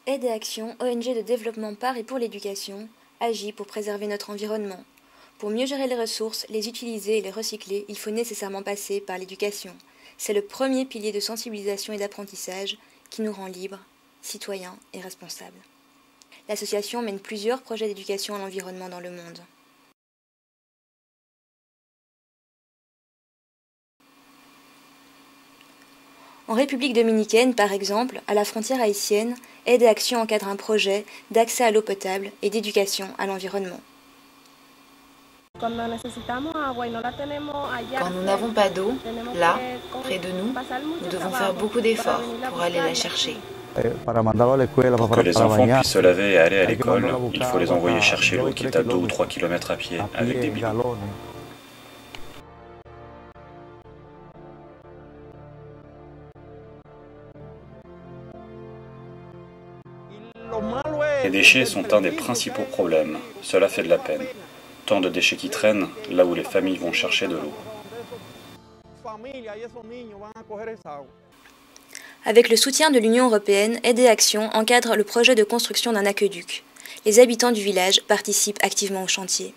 Aide et Action, ONG de développement par et pour l'éducation, agit pour préserver notre environnement. Pour mieux gérer les ressources, les utiliser et les recycler, il faut nécessairement passer par l'éducation. C'est le premier pilier de sensibilisation et d'apprentissage qui nous rend libres, citoyens et responsables. L'association mène plusieurs projets d'éducation à l'environnement dans le monde. En République dominicaine, par exemple, à la frontière haïtienne, Aide et Action encadre un projet d'accès à l'eau potable et d'éducation à l'environnement. Quand nous n'avons pas d'eau, là, près de nous, nous devons faire beaucoup d'efforts pour aller la chercher. Pour que les enfants puissent se laver et aller à l'école, il faut les envoyer chercher l'eau qui est à 2 ou 3 km à pied avec des bidons. Les déchets sont un des principaux problèmes. Cela fait de la peine. Tant de déchets qui traînent là où les familles vont chercher de l'eau. Avec le soutien de l'Union européenne, Aide et Action encadre le projet de construction d'un aqueduc. Les habitants du village participent activement au chantier.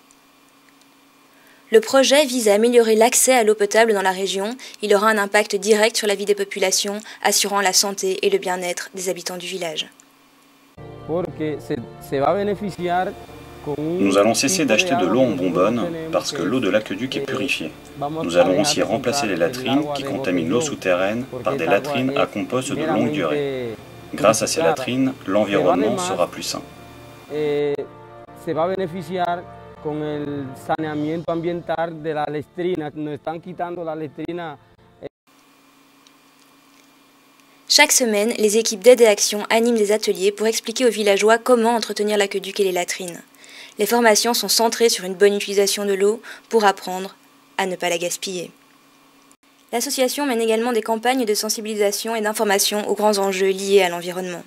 Le projet vise à améliorer l'accès à l'eau potable dans la région. Il aura un impact direct sur la vie des populations, assurant la santé et le bien-être des habitants du village. Nous allons cesser d'acheter de l'eau en bonbonne parce que l'eau de l'aqueduc est purifiée. Nous allons aussi remplacer les latrines qui contaminent l'eau souterraine par des latrines à compost de longue durée. Grâce à ces latrines, l'environnement sera plus sain. Chaque semaine, les équipes d'Aide et Action animent des ateliers pour expliquer aux villageois comment entretenir l'aqueduc et les latrines. Les formations sont centrées sur une bonne utilisation de l'eau pour apprendre à ne pas la gaspiller. L'association mène également des campagnes de sensibilisation et d'information aux grands enjeux liés à l'environnement.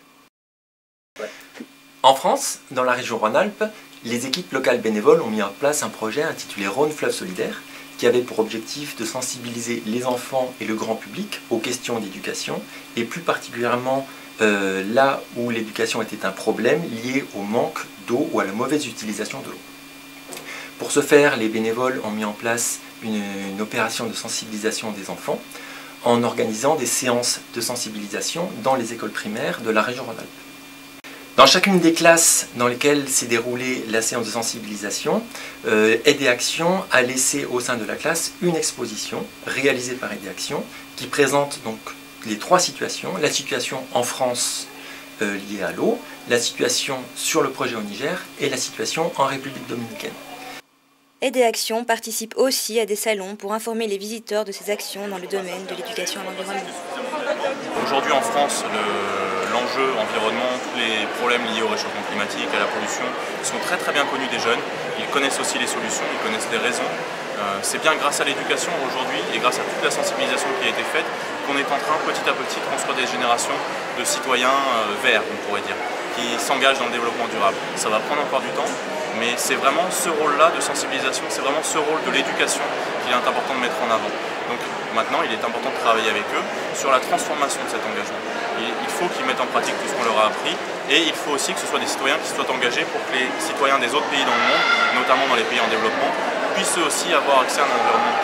En France, dans la région Rhône-Alpes, les équipes locales bénévoles ont mis en place un projet intitulé Rhône Fleuve Solidaire, qui avait pour objectif de sensibiliser les enfants et le grand public aux questions d'éducation, et plus particulièrement là où l'éducation était un problème lié au manque d'eau ou à la mauvaise utilisation de l'eau. Pour ce faire, les bénévoles ont mis en place une opération de sensibilisation des enfants en organisant des séances de sensibilisation dans les écoles primaires de la région Rhône-Alpes. Dans chacune des classes dans lesquelles s'est déroulée la séance de sensibilisation, Aide et Action a laissé au sein de la classe une exposition réalisée par Aide et Action qui présente donc les trois situations, la situation en France liée à l'eau, la situation sur le projet au Niger et la situation en République dominicaine. Aide et Action participe aussi à des salons pour informer les visiteurs de ses actions dans le domaine de l'éducation à l'environnement. Aujourd'hui en France, l'enjeu environnement, tous les problèmes liés au réchauffement climatique, à la pollution, sont très bien connus des jeunes. Ils connaissent aussi les solutions, ils connaissent les raisons. C'est bien grâce à l'éducation aujourd'hui et grâce à toute la sensibilisation qui a été faite qu'on est en train petit à petit de construire des générations de citoyens verts, on pourrait dire, qui s'engagent dans le développement durable. Ça va prendre encore du temps, mais c'est vraiment ce rôle-là de sensibilisation, c'est vraiment ce rôle de l'éducation qu'il est important de mettre en avant. Donc maintenant, il est important de travailler avec eux sur la transformation de cet engagement. Il faut qu'ils mettent en pratique tout ce qu'on leur a appris et il faut aussi que ce soit des citoyens qui soient engagés pour que les citoyens des autres pays dans le monde, notamment dans les pays en développement, puissent eux aussi avoir accès à un environnement